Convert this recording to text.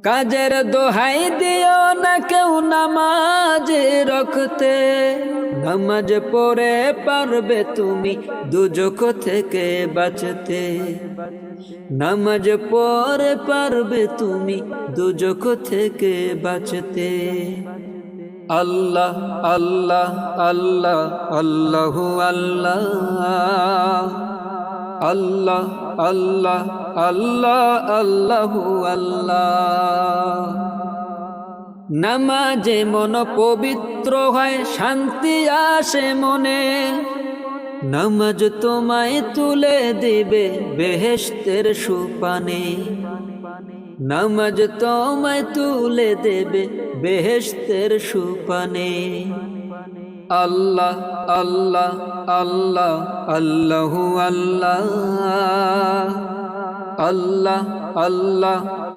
কাজের দোহাই দিও না কেউ নামাজ রখতে, নামাজ পড়ে পারবে তুমি দুজখ থেকে বাঁচতে, নামাজ পড়ে পারবে তুমি দুজখ থেকে বাঁচতে। আল্লাহ আল্লাহ আল্লাহ আল্লাহু আল্লাহ, আল্লাহ আল্লাহ আল্লাহ আল্লাহু আল্লাহ। নামাজে মন পবিত্র হয়, শান্তি আসে মনে, নামাজ তোমায় তুলে দিবে বেহেশতের সুপানে, নামাজ তোমায় তুলে দেবে বেহেশতের সুপানে। আল্লাহ আল্লাহ আল্লাহ আল্লাহু আল্লাহ, আল্লাহ আল্লাহ